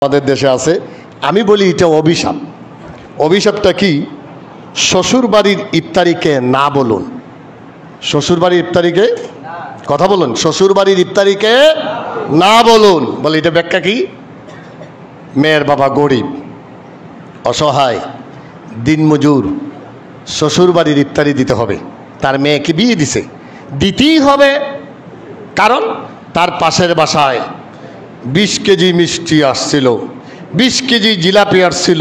আমাদের দেশে আছে। আমি বলি এটা অভিশাপ। অভিশাপটা কি? শ্বশুর বাড়ির ইফতারিকে না বলুন। শ্বশুর বাড়ির ইফতারিকে কথা বলুন। শ্বশুর বাড়ির ইফতারিকে না বলুন। বলে এটা ব্যাখ্যা কি? মেয়ের বাবা গরিব, অসহায়, দিনমজুর, শ্বশুর বাড়ির ইফতারি দিতে হবে। তার মেয়েকে বিয়ে দিছে, দিতেই হবে। কারণ তার পাশের বাসায় 20 কেজি মিষ্টি আসছিল, 20 কেজি জিলাপি আসছিল,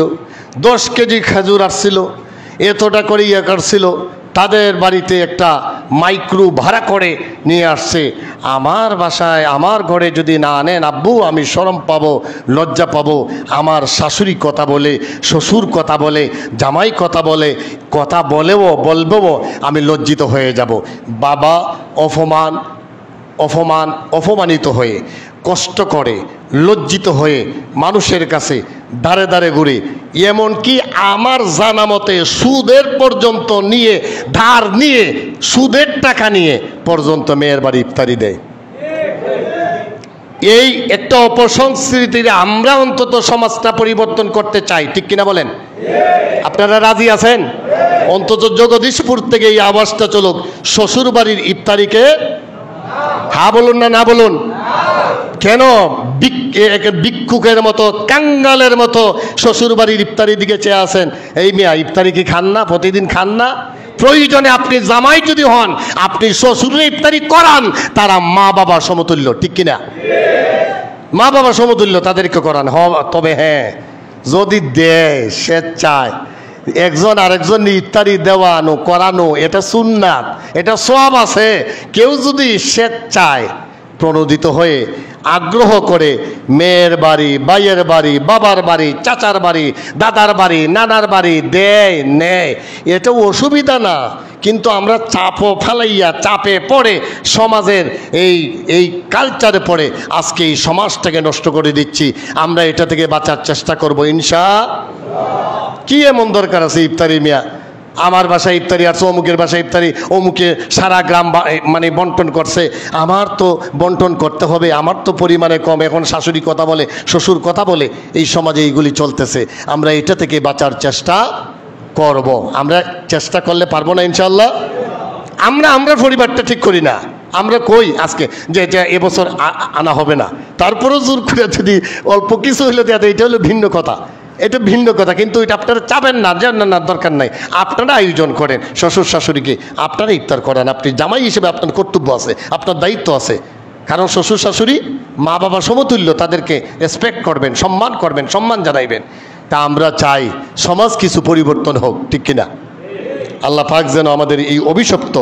10 কেজি খেজুর আসছিল, এতটা করে ইয়ে করছিল। তাদের বাড়িতে একটা মাইক্রো ভাড়া করে নিয়ে আসছে। আমার বাসায় আমার ঘরে যদি না আনেন আব্বু, আমি শরম পাবো, লজ্জা পাবো। আমার শাশুড়ি কথা বলে, শ্বশুর কথা বলে, জামাই কথা বলে, কথা বলবো আমি লজ্জিত হয়ে যাব। বাবা অপমানিত হয়ে, কষ্ট করে, লজ্জিত হয়ে মানুষের কাছে দাঁড়ে দাঁড়ে ঘুরে, এমনকি আমার জানা মতে সুদের পর্যন্ত নিয়ে, ধার নিয়ে, সুদের টাকা নিয়ে পর্যন্ত মেয়ের বাড়ি ইফতারি দেয়। এই একটা অপসংস্কৃতির আমরা অন্তত সমাজটা পরিবর্তন করতে চাই, ঠিক কিনা বলেন? আপনারা রাজি আছেন? অন্তত জগদীশপুর থেকে এই আওয়াজটা চলুক, শ্বশুর বাড়ির ইফতারিকে হ্যাঁ বলুন না বলুন? কেন ভিক্ষুকের মতো, কাঙ্গালের মতো শ্বশুর বাড়ির ইফতারির দিকে চেয়ে আছেন? এই মিয়া, ইফতারি কি খান না? প্রতিদিন খান না? প্রয়োজনে আপনি জামাই যদি হন, আপনি শ্বশুরের ইফতারি করান। তারা মা বাবার সমতুল্য, ঠিক কিনা? মা বাবার সমতুল্য, তাদেরকে করান। তবে হ্যাঁ, যদি দেয় স্বেচ্ছায়, একজন আরেকজন ইফতারি দেওয়ানো করানো, এটা সুন্নাত, এটা সওয়াব আছে। কেউ যদি স্বেচ্ছায় প্রণোদিত হয়ে আগ্রহ করে মেয়ের বাড়ি, ভাইয়ের বাড়ি, বাবার বাড়ি, চাচার বাড়ি, দাদার বাড়ি, নানার বাড়ি দেয়, নেয়, এটা অসুবিধা না। কিন্তু আমরা চাপে পড়ে সমাজের এই কালচারে পড়ে আজকে এই সমাজটাকে নষ্ট করে দিচ্ছি। আমরা এটা থেকে বাঁচার চেষ্টা করব ইনশাআল্লাহ। কি এমন দরকার আছে ইফতারি মিয়া? আমার বাসায় ইফতারি আছে, অমুকের বাসায় ইফতারি, অমুকে সারা গ্রাম মানে বন্টন করছে, আমার তো বন্টন করতে হবে। আমার তো পরিমাণে কম। এখন শাশুড়ি কথা বলে, শ্বশুর কথা বলে, এই সমাজে এইগুলি চলতেছে। আমরা এটা থেকে বাঁচার চেষ্টা করব। আমরা চেষ্টা করলে পারবো না ইনশাআল্লাহ? আমরা পরিবারটা ঠিক করি না। আমরা কই আজকে যে এবছর আনা হবে না, তারপরেও জোর করে যদি অল্প কিছু হইলে দেওয়া, এটা হলো ভিন্ন কথা। এটা ভিন্ন কথা। কিন্তু এটা আপনারা চাবেন না, না দরকার নাই। আপনারা আয়োজন করেন, শ্বশুর শাশুড়িকে আপনারা ইফতার করান। আপনি জামাই হিসেবে আপনার কর্তব্য আছে, আপনার দায়িত্ব আছে। কারণ শ্বশুর শাশুড়ি মা বাবা সমতুল্য, তাদেরকে রেসপেক্ট করবেন, সম্মান করবেন, সম্মান জানাইবেন। তা আমরা চাই সমাজ কিছু পরিবর্তন হোক, ঠিক কিনা? আল্লাহ পাক যেন আমাদের এই অভিশপ্ত